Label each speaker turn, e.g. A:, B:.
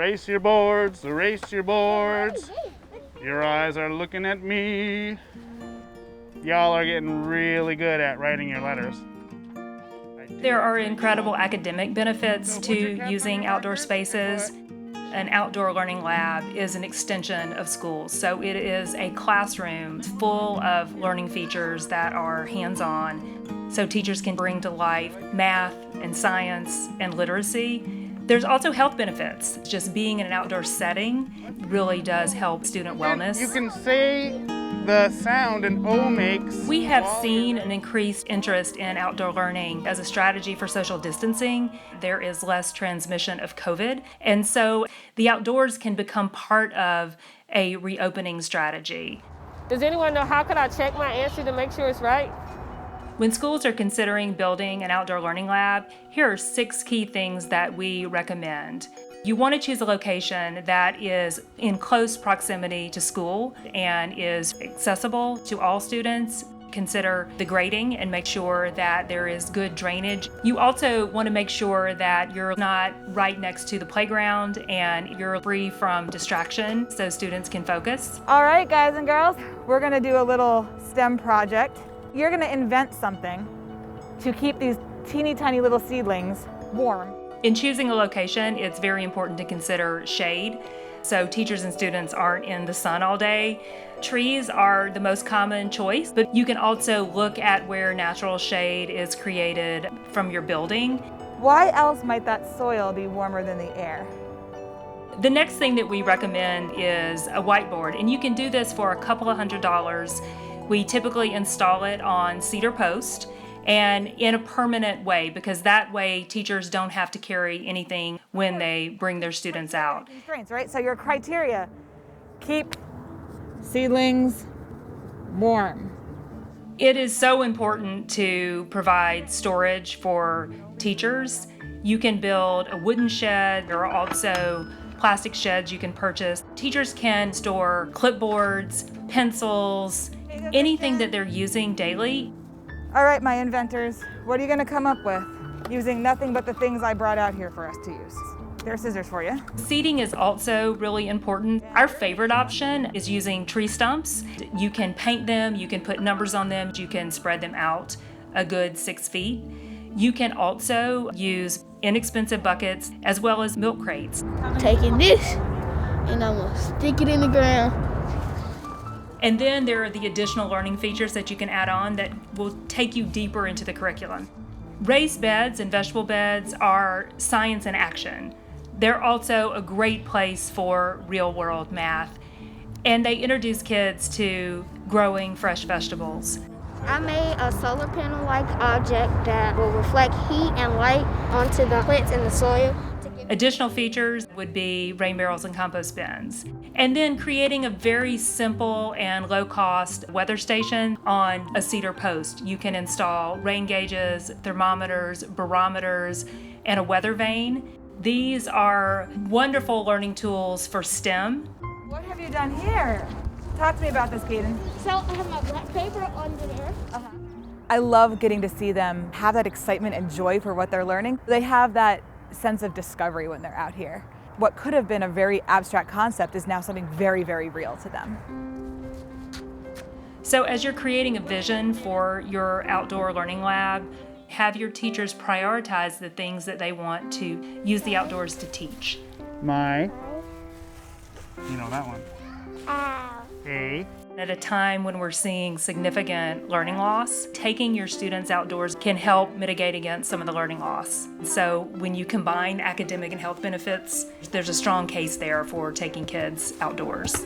A: Erase your boards, erase your boards. Your eyes are looking at me. Y'all are getting really good at writing your letters.
B: There are incredible academic benefits to using outdoor spaces. An outdoor learning lab is an extension of schools, so it is a classroom full of learning features that are hands-on, so teachers can bring to life math and science and literacy. There's also health benefits. Just being in an outdoor setting really does help student wellness.
A: You can say the sound an O makes.
B: We have seen an increased interest in outdoor learning as a strategy for social distancing. There is less transmission of COVID, and so the outdoors can become part of a reopening strategy.
C: Does anyone know how could I check my answer to make sure it's right?
B: When schools are considering building an outdoor learning lab, here are 6 key things that we recommend. You want to choose a location that is in close proximity to school and is accessible to all students. Consider the grading and make sure that there is good drainage. You also want to make sure that you're not right next to the playground and you're free from distraction so students can focus.
D: All right, guys and girls, we're going to do a little STEM project. You're going to invent something to keep these teeny tiny little seedlings warm.
B: In choosing a location, it's very important to consider shade, so teachers and students aren't in the sun all day. Trees are the most common choice, but you can also look at where natural shade is created from your building.
D: Why else might that soil be warmer than the air?
B: The next thing that we recommend is a whiteboard, and you can do this for a couple of $100s. We typically install it on cedar post and in a permanent way, because that way teachers don't have to carry anything when they bring their students out.
D: Constraints, right? So your criteria, keep seedlings warm.
B: It is so important to provide storage for teachers. You can build a wooden shed. There are also plastic sheds you can purchase. Teachers can store clipboards, pencils, anything that they're using daily.
D: All right, my inventors, what are you gonna come up with using nothing but the things I brought out here for us to use? There are scissors for you.
B: Seating is also really important. Our favorite option is using tree stumps. You can paint them, you can put numbers on them, you can spread them out a good 6 feet. You can also use inexpensive buckets as well as milk crates.
E: I'm taking this and I'm gonna stick it in the ground.
B: And then there are the additional learning features that you can add on that will take you deeper into the curriculum. Raised beds and vegetable beds are science in action. They're also a great place for real-world math, and they introduce kids to growing fresh vegetables.
E: I made a solar panel-like object that will reflect heat and light onto the plants in the soil.
B: Additional features would be rain barrels and compost bins. And then creating a very simple and low-cost weather station on a cedar post. You can install rain gauges, thermometers, barometers, and a weather vane. These are wonderful learning tools for STEM.
D: What have you done here? Talk to me about this, Kaden.
E: So I have my black paper under there.
D: I love getting to see them have that excitement and joy for what they're learning. They have that sense of discovery when they're out here. What could have been a very abstract concept is now something very, very real to them.
B: So as you're creating a vision for your outdoor learning lab, have your teachers prioritize the things that they want to use the outdoors to teach.
A: My. You know that one. A.
B: At a time when we're seeing significant learning loss, taking your students outdoors can help mitigate against some of the learning loss. So when you combine academic and health benefits, there's a strong case there for taking kids outdoors.